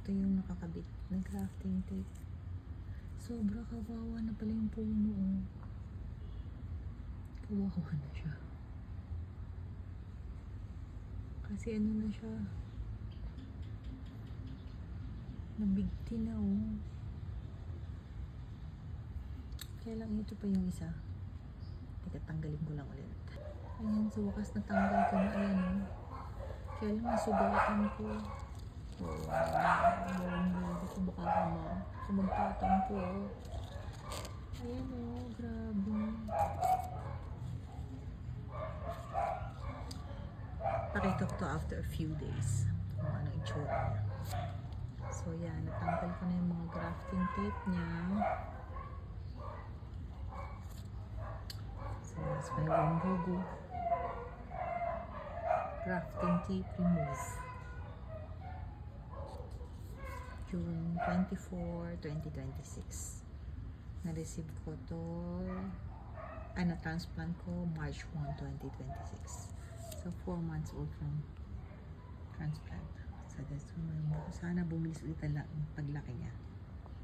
ito yung nakakabit na grafting tape. Sobra kawawa na pala yung puno. Oh. Kawawa na siya. Kasi ano na siya. Nabigti na oh. Kaya lang ito pa yung isa. Teka, tanggalin ko lang ulit. Ayan, sa wakas natanggal ko na. Ayan oh. Kaya lang nasugatan ko. Oh, ito baka magpatang po. Ayan oh, grabe. Pakita ko to after a few days. Kung ano itsura niya. So yan, natanggal ko na yung mga grafting tape niya. So that's my own logo. Grafting tape remove. June 24, 2026. Na-receive ko to, transplant ko March 1, 2026. So 4 months old from transplant. So that's why sana bumilis ulit ang paglaki niya.